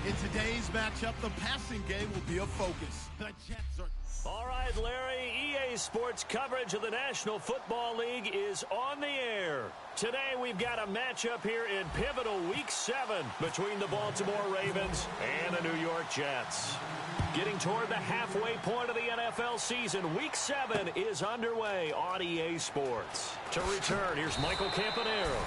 In today's matchup, the passing game will be a focus. The Jets are... All right, Larry, EA Sports coverage of the National Football League is on the air. Today we've got a matchup here in pivotal Week 7 between the Baltimore Ravens and the New York Jets. Getting toward the halfway point of the NFL season, Week 7 is underway on EA Sports. To return, here's Michael Campanero.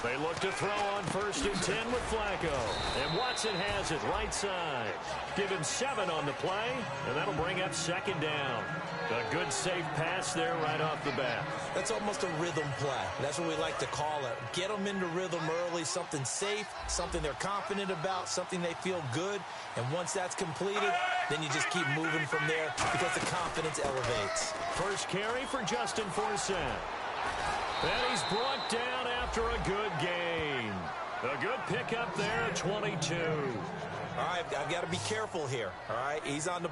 They look to throw on 1st and 10 with Flacco. And Watson has it right side. Give him 7 on the play, and that'll bring up 2nd down. A good safe pass there right off the bat. That's almost a rhythm play. That's what we like to call it. Get them into rhythm early, something safe, something they're confident about, something they feel good. And once that's completed, then you just keep moving from there because the confidence elevates. First carry for Justin Forsett. And he's brought down after a good gain. A good pickup there at 22. All right, I've got to be careful here. All right, he's on the...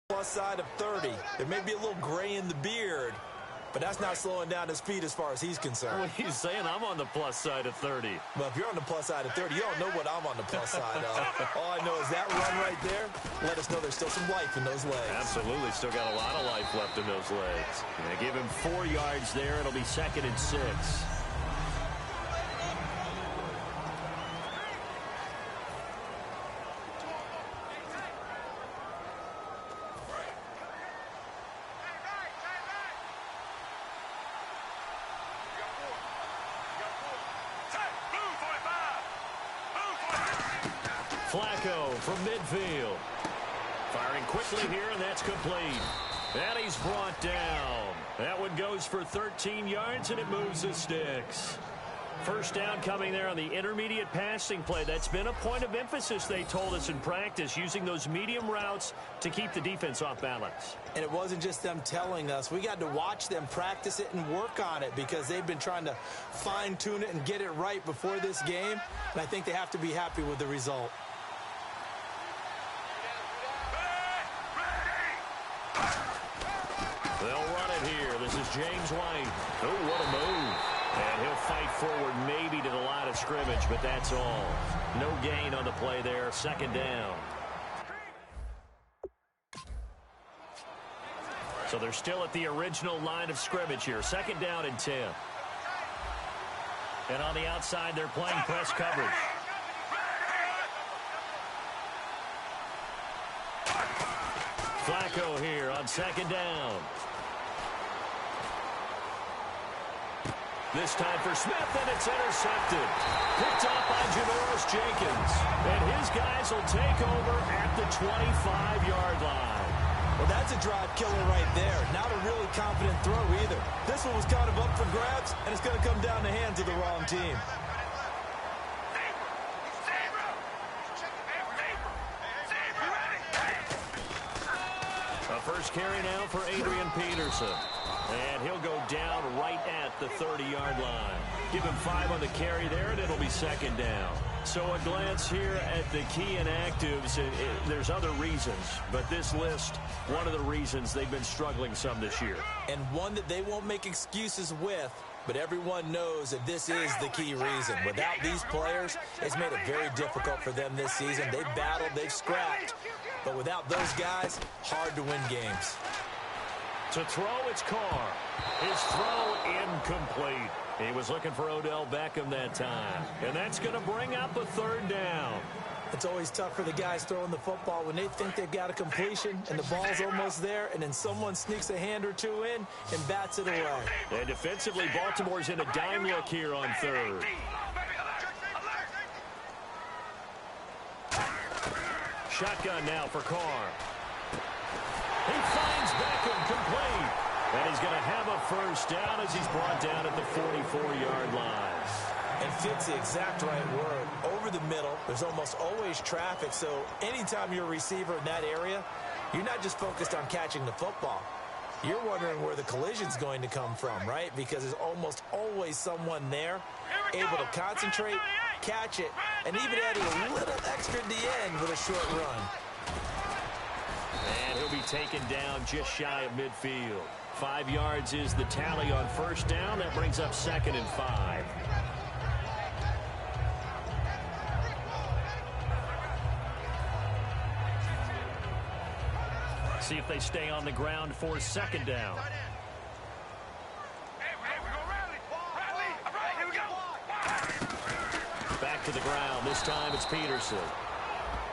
plus side of 30. There may be a little gray in the beard, but that's not slowing down his speed as far as he's concerned. What he's saying, I'm on the plus side of 30. Well, if you're on the plus side of 30, you don't know what I'm on the plus side of. All I know is that run right there let us know there's still some life in those legs. Absolutely, still got a lot of life left in those legs. They give him 4 yards there. It'll be 2nd and 6. Flacco from midfield. Firing quickly here, and that's complete. And he's brought down. That one goes for 13 yards, and it moves the sticks. First down coming there on the intermediate passing play. That's been a point of emphasis, they told us in practice, using those medium routes to keep the defense off balance. And it wasn't just them telling us. We got to watch them practice it and work on it because they've been trying to fine-tune it and get it right before this game. And I think they have to be happy with the result. They'll run it here. This is James White. Oh, what a move. And he'll fight forward maybe to the line of scrimmage, but that's all. No gain on the play there. 2nd down. So they're still at the original line of scrimmage here. 2nd down and 10. And on the outside, they're playing press coverage. Flacco here on 2nd down. This time for Smith, and it's intercepted. Picked up by Janoris Jenkins. And his guys will take over at the 25-yard line. Well, that's a drive killer right there. Not a really confident throw either. This one was kind of up for grabs, and it's going to come down the hands of the wrong team. A first carry now for Adrian Peterson. And he'll go down right at the 30-yard line. Give him 5 on the carry there, and it'll be 2nd down. So a glance here at the key inactives. There's other reasons, but this list, one of the reasons they've been struggling some this year. And one that they won't make excuses with, but everyone knows that this is the key reason. Without these players, it's made it very difficult for them this season. They've battled, they've scrapped, but without those guys, hard to win games. To throw, it's Carr. His throw incomplete. He was looking for Odell Beckham that time. And that's going to bring up a 3rd down. It's always tough for the guys throwing the football when they think they've got a completion and the ball's almost there, and then someone sneaks a hand or two in and bats it away. And defensively, Baltimore's in a dime look here on third. Shotgun now for Carr. He finds Beckham complete. And he's going to have a first down as he's brought down at the 44-yard line. And fits the exact right word. Over the middle, there's almost always traffic, so anytime you're a receiver in that area, you're not just focused on catching the football. You're wondering where the collision's going to come from, right? Because there's almost always someone there able to concentrate, catch it, and even adding a little extra at the end with a short run. And he'll be taken down just shy of midfield. 5 yards is the tally on first down. That brings up 2nd and 5. See if they stay on the ground for 2nd down. Back to the ground. This time it's Peterson.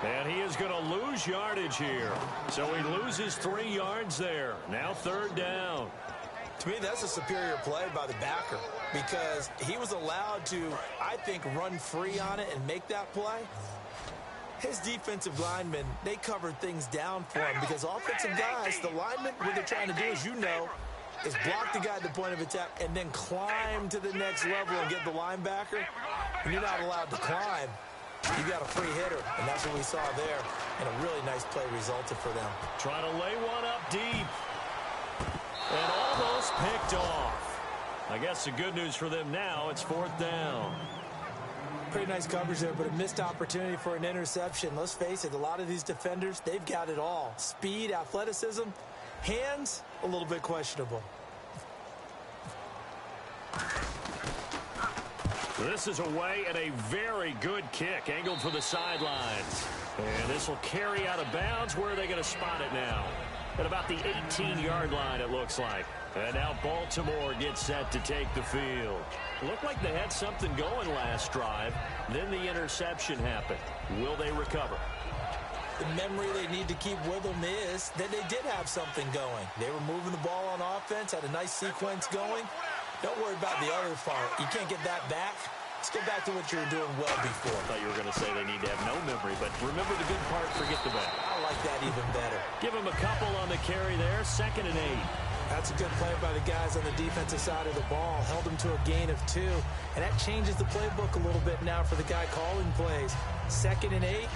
And he is going to lose yardage here. So he loses 3 yards there. Now 3rd down. To me, that's a superior play by the backer because he was allowed to, I think, run free on it and make that play. His defensive linemen, they covered things down for him because offensive guys, the linemen, what they're trying to do, as you know, is block the guy at the point of attack and then climb to the next level and get the linebacker. And you're not allowed to climb. You got a free hitter, and that's what we saw there. And a really nice play resulted for them. Trying to lay one up deep. And almost picked off. I guess the good news for them now, it's 4th down. Pretty nice coverage there, but a missed opportunity for an interception. Let's face it, a lot of these defenders, they've got it all. Speed, athleticism, hands, a little bit questionable. This is away and a very good kick, angled for the sidelines. And this will carry out of bounds. Where are they going to spot it now? At about the 18-yard line, it looks like. And now Baltimore gets set to take the field. Looked like they had something going last drive. Then the interception happened. Will they recover? The memory they need to keep with them is that they did have something going. They were moving the ball on offense, had a nice sequence going. Don't worry about the other part. You can't get that back. Let's get back to what you were doing well before. I thought you were going to say they need to have no memory, but remember the good part, forget the bad. I like that even better. Give him a couple on the carry there, 2nd and 8. That's a good play by the guys on the defensive side of the ball. Held them to a gain of 2. And that changes the playbook a little bit now for the guy calling plays. 2nd and 8.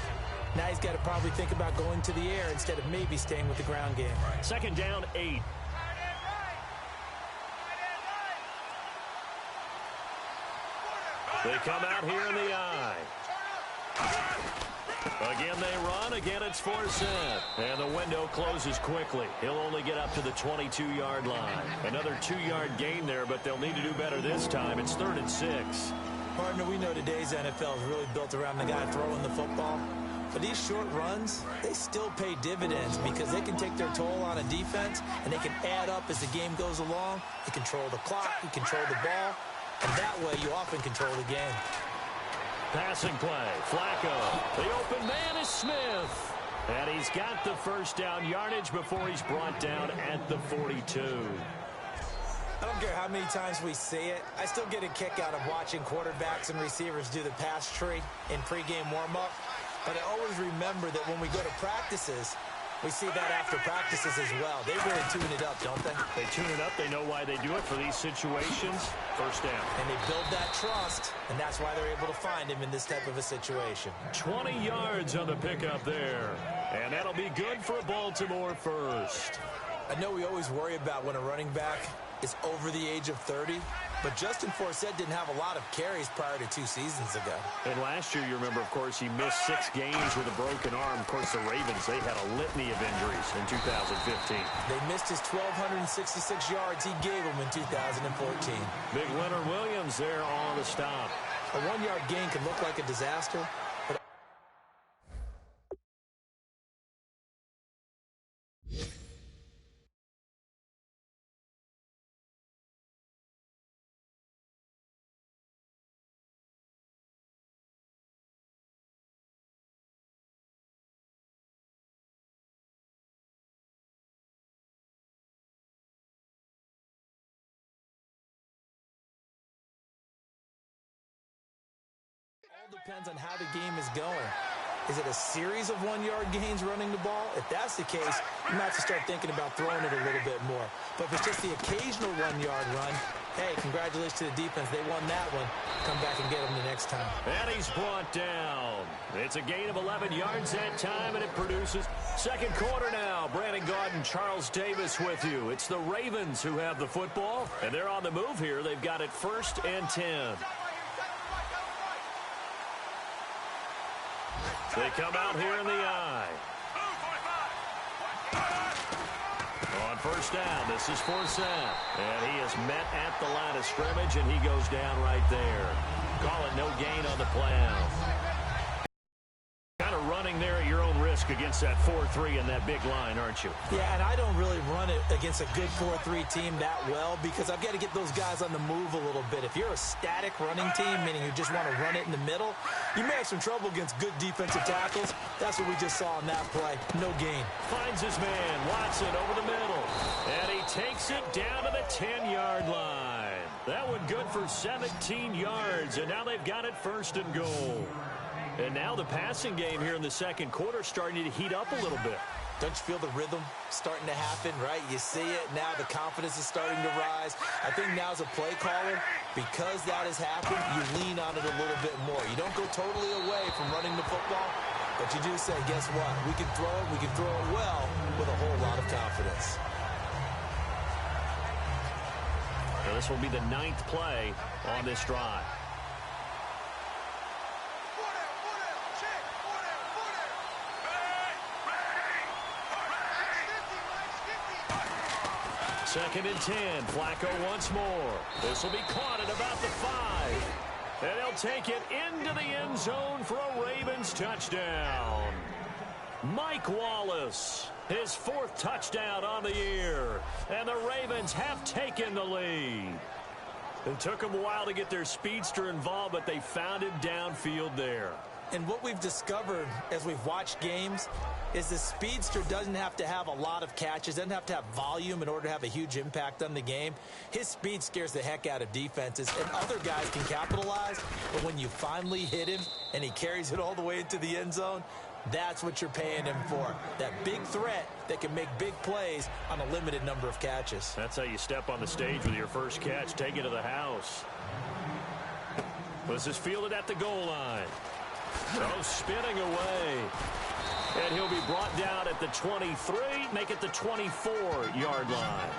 Now he's got to probably think about going to the air instead of maybe staying with the ground game. 2nd down, 8. They come out here in the eye. Again, they run. Again, it's Forsett. And the window closes quickly. He'll only get up to the 22-yard line. Another 2-yard gain there, but they'll need to do better this time. It's 3rd and 6. Partner, we know today's NFL is really built around the guy throwing the football. But these short runs, they still pay dividends because they can take their toll on a defense, and they can add up as the game goes along. You control the clock, you control the ball, and that way you often control the game. Passing play, Flacco. The open man is Smith. And he's got the first down yardage before he's brought down at the 42. I don't care how many times we see it. I still get a kick out of watching quarterbacks and receivers do the pass tree in pregame warm-up. But I always remember that when we go to practices, we see that after practices as well. They really tune it up, don't they? They tune it up. They know why they do it for these situations. First down. And they build that trust, and that's why they're able to find him in this type of a situation. 20 yards on the pickup there. And that'll be good for Baltimore first. I know we always worry about when a running back is over the age of 30, but Justin Forsett didn't have a lot of carries prior to 2 seasons ago. And last year, you remember, of course, he missed 6 games with a broken arm. Of course, the Ravens, they had a litany of injuries in 2015. They missed his 1,266 yards he gave them in 2014. Big Leonard Williams there on the stop. A 1-yard gain can look like a disaster, depends on how the game is going. Is it a series of 1-yard gains running the ball? If that's the case, you might have to start thinking about throwing it a little bit more. But if it's just the occasional 1-yard run, hey, congratulations to the defense. They won that one. Come back and get them the next time. And he's brought down. It's a gain of 11 yards that time, and it produces. Second quarter now. Brandon Gaudin, Charles Davis with you. It's the Ravens who have the football, and they're on the move here. They've got it 1st and 10. They come out here in the I. On first down, this is Forsett. And he is met at the line of scrimmage, and he goes down right there. Call it no gain on the play out. Kind of running there at your own risk against that 4-3 and that big line, aren't you? Yeah, and I don't really run it against a good 4-3 team that well because I've got to get those guys on the move a little bit. If you're a static running team, meaning you just want to run it in the middle, you may have some trouble against good defensive tackles. That's what we just saw on that play. No gain. Finds his man, Watson, over the middle. And he takes it down to the 10-yard line. That one good for 17 yards, and now they've got it 1st and goal. And now the passing game here in the second quarter starting to heat up a little bit. Don't you feel the rhythm starting to happen, right? You see it. Now the confidence is starting to rise. I think now as a play caller, because that has happened, you lean on it a little bit more. You don't go totally away from running the football, but you do say, guess what? We can throw it well with a whole lot of confidence. Now this will be the 9th play on this drive. Second and 10. Flacco once more. This will be caught at about the 5. And they'll take it into the end zone for a Ravens touchdown. Mike Wallace, his 4th touchdown on the year. And the Ravens have taken the lead. It took them a while to get their speedster involved, but they found him downfield there. And what we've discovered as we've watched games is the speedster doesn't have to have a lot of catches, doesn't have to have volume in order to have a huge impact on the game. His speed scares the heck out of defenses, and other guys can capitalize. But when you finally hit him and he carries it all the way into the end zone, that's what you're paying him for. That big threat that can make big plays on a limited number of catches. That's how you step on the stage with your first catch. Take it to the house. This is fielded at the goal line. Oh, spinning away. And he'll be brought down at the 23, make it the 24-yard line.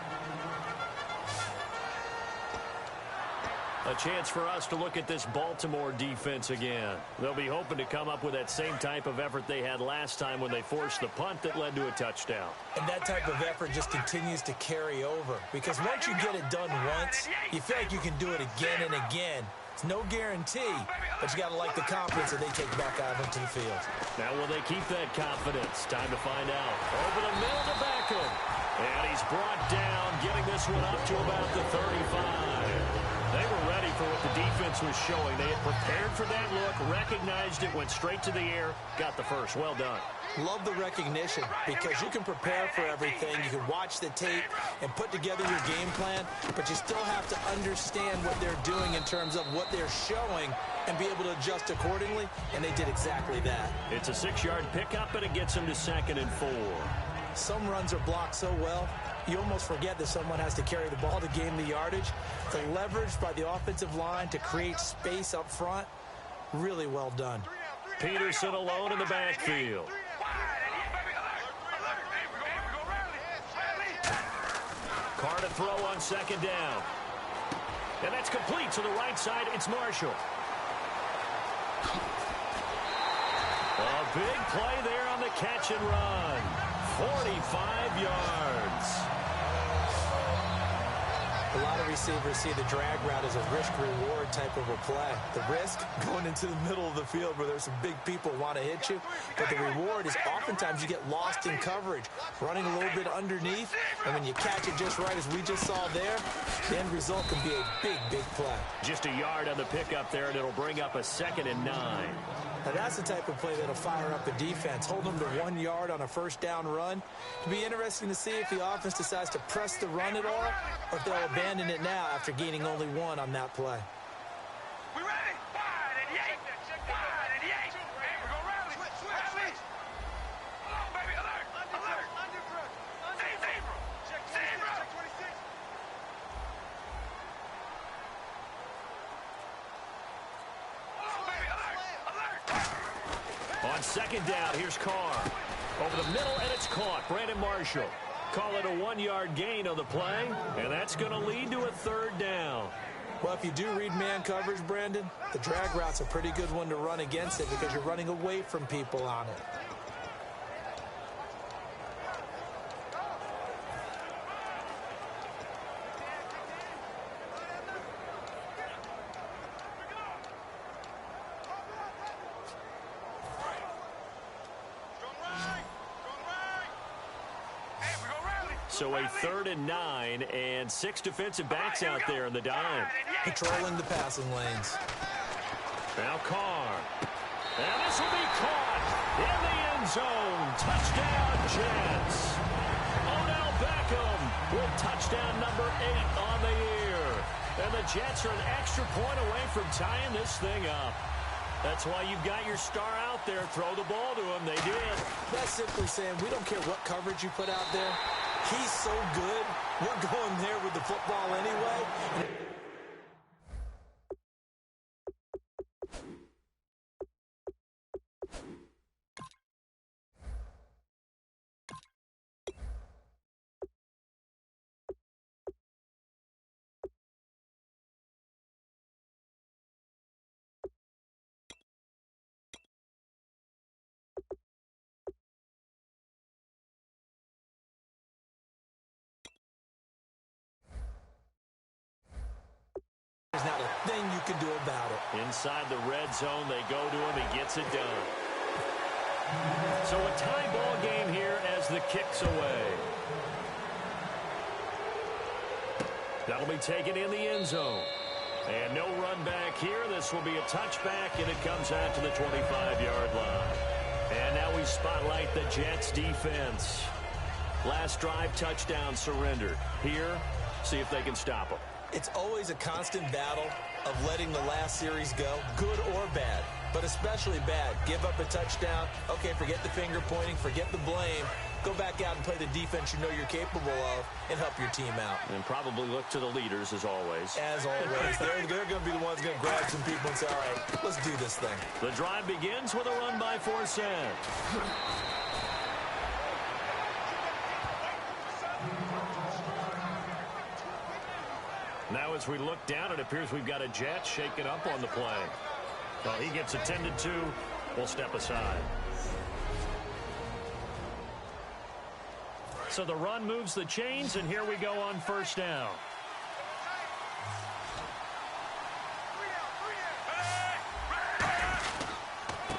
A chance for us to look at this Baltimore defense again. They'll be hoping to come up with that same type of effort they had last time when they forced the punt that led to a touchdown. And that type of effort just continues to carry over. Because once you get it done once, you feel like you can do it again and again. It's no guarantee, but you got to like the confidence that they take back out into the field. Now will they keep that confidence? Time to find out. Over the middle to Beckham. And he's brought down, getting this one up to about the 35. They were ready for what the defense was showing. They had prepared for that look, recognized it, went straight to the air, got the first. Well done. Love the recognition because you can prepare for everything. You can watch the tape and put together your game plan, but you still have to understand what they're doing in terms of what they're showing and be able to adjust accordingly, and they did exactly that. It's a 6-yard pickup, and it gets them to 2nd and 4. Some runs are blocked so well, you almost forget that someone has to carry the ball to gain the yardage. The leverage by the offensive line to create space up front, really well done. Peterson alone in the backfield. Carr to throw on 2nd down. And that's complete to the right side. It's Marshall. A big play there on the catch and run. 45 yards. A lot of receivers see the drag route as a risk-reward type of a play. The risk, going into the middle of the field where there's some big people want to hit you. But the reward is oftentimes you get lost in coverage, running a little bit underneath. And when you catch it just right, as we just saw there, the end result can be a big, big play. Just a yard on the pickup there, and it'll bring up a 2nd and 9. Now that's the type of play that'll fire up a defense. Hold them to 1 yard on a first down run. It'll be interesting to see if the offense decides to press the run at all, or if they'll abandon it now after gaining only 1 on that play. On second down, here's Carr. Over the middle, and it's caught. Brandon Marshall. Call it a 1-yard gain on the play, and that's going to lead to a third down. Well, if you do read man coverage, Brandon, the drag route's a pretty good one to run against it because you're running away from people on it. So a 3rd and 9, and 6 defensive backs out there in the dime. Controlling the passing lanes. Now Carr. And this will be caught in the end zone. Touchdown, Jets. Odell Beckham with touchdown number 8 on the year. And the Jets are an extra point away from tying this thing up. That's why you've got your star out there. Throw the ball to him. They did. That's simply saying we don't care what coverage you put out there. He's so good. We're going there with the football anyway. There's not a thing you can do about it. Inside the red zone, they go to him. He gets it done. So a tie ball game here as the kick's away. That'll be taken in the end zone. And no run back here. This will be a touchback, and it comes out to the 25-yard line. And now we spotlight the Jets defense. Last drive, touchdown surrendered. Here, see if they can stop them. It's always a constant battle of letting the last series go, good or bad, but especially bad. Give up a touchdown. Okay, forget the finger pointing, forget the blame. Go back out and play the defense you know you're capable of and help your team out. And probably look to the leaders, as always. As always. They're going to be the ones going to grab some people and say, all right, let's do this thing. The drive begins with a run by Forsett. Now as we look down, it appears we've got a Jet shaken up on the play. Well, he gets attended to. We'll step aside. So the run moves the chains, and here we go on first down.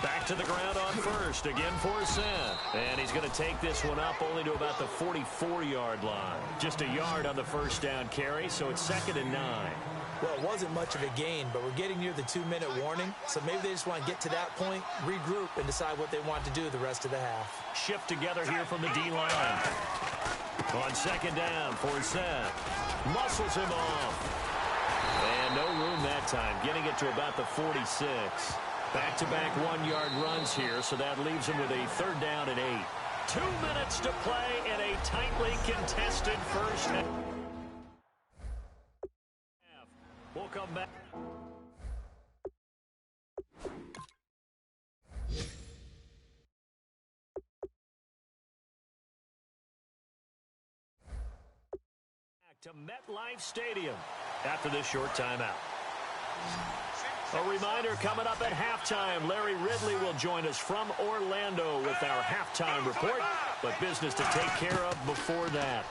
Back to the ground on first. Again, Forsett. And he's going to take this one up only to about the 44-yard line. Just a yard on the first down carry, so it's 2nd and 9. Well, it wasn't much of a gain, but we're getting near the 2-minute warning, so maybe they just want to get to that point, regroup, and decide what they want to do the rest of the half. Shift together here from the D-line. On 2nd down, Forsett muscles him off. And no room that time, getting it to about the 46. Back-to-back 1-yard runs here, so that leaves him with a 3rd down and 8. 2 minutes to play in a tightly contested first half. We'll come back. Back to MetLife Stadium after this short timeout. A reminder coming up at halftime. Larry Ridley will join us from Orlando with our halftime report, but business to take care of before that.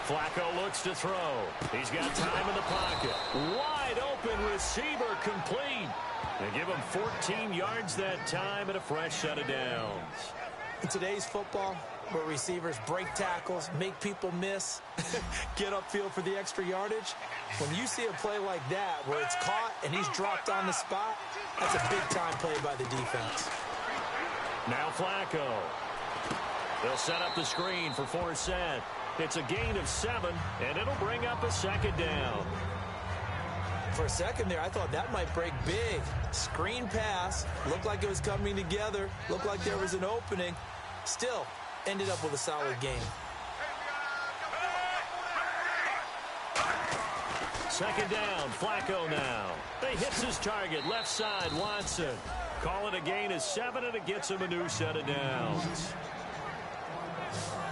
Flacco looks to throw. He's got time in the pocket. Wide open receiver complete. They give him 14 yards that time and a fresh set of downs. In today's football, where receivers break tackles, make people miss, get upfield for the extra yardage, when you see a play like that where it's caught and he's dropped on the spot, that's a big-time play by the defense. Now Flacco. They'll set up the screen for Forsett. It's a gain of 7, and it'll bring up a 2nd down. For a second there, I thought that might break big. Screen pass, looked like it was coming together, looked like there was an opening. Still, ended up with a solid game. Second down, Flacco now. He hits his target, left side, Watson. Call it a gain of 7, and it gets him a new set of downs.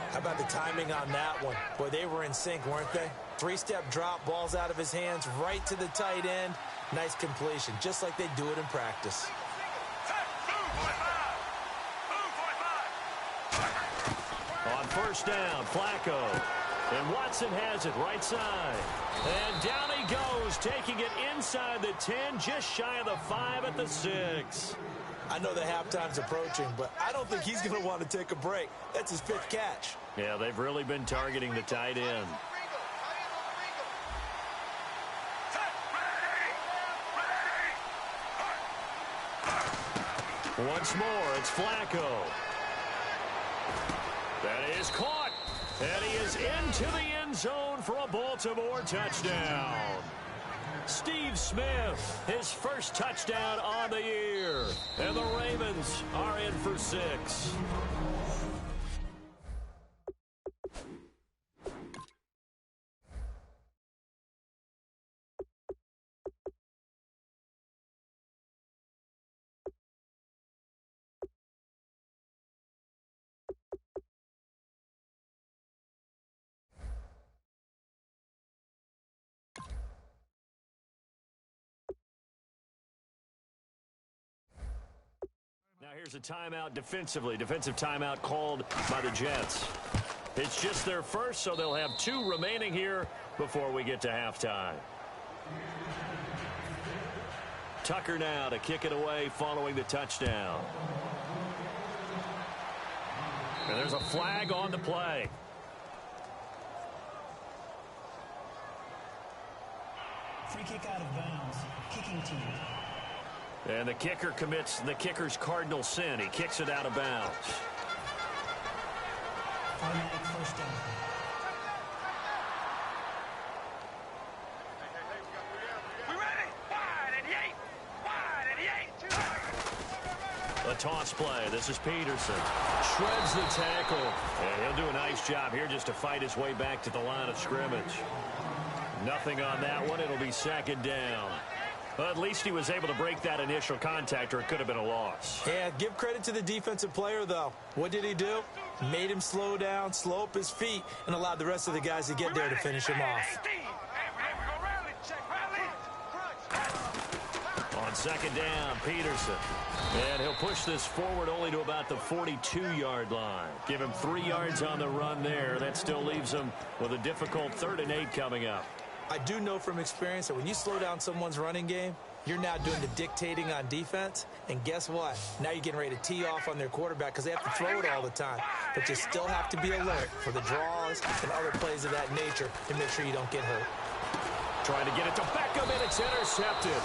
How about the timing on that one? Boy, they were in sync, weren't they? 3-step drop, balls out of his hands, right to the tight end. Nice completion, just like they do it in practice. On first down, Flacco. And Watson has it right side. And down he goes, taking it inside the 10, just shy of the 5 at the 6. I know the halftime's approaching, but I don't think he's going to want to take a break. That's his 5th catch. Yeah, they've really been targeting the tight end. Once more, it's Flacco. That is caught. And he is into the end zone for a Baltimore touchdown. Steve Smith, his first touchdown on the year. And the Ravens are in for 6. Now here's a timeout defensively. Defensive timeout called by the Jets. It's just their first, so they'll have 2 remaining here before we get to halftime. Tucker now to kick it away following the touchdown. And there's a flag on the play. Free kick out of bounds. Kicking team. And the kicker commits the kicker's cardinal sin. He kicks it out of bounds. Automatic first down. We ready? Wide and 8. A toss play. This is Peterson. Shreds the tackle. And he'll do a nice job here just to fight his way back to the line of scrimmage. Nothing on that one. It'll be 2nd down. Well, at least he was able to break that initial contact, or it could have been a loss. Yeah, give credit to the defensive player, though. What did he do? Made him slow down, slow up his feet, and allowed the rest of the guys to get there to finish him off. On 2nd down, Peterson. And he'll push this forward only to about the 42-yard line. Give him 3 yards on the run there. That still leaves him with a difficult 3rd and 8 coming up. I do know from experience that when you slow down someone's running game, you're now doing the dictating on defense. And guess what? Now you're getting ready to tee off on their quarterback because they have to throw it all the time. But you still have to be alert for the draws and other plays of that nature to make sure you don't get hurt. Trying to get it to Beckham, and it's intercepted.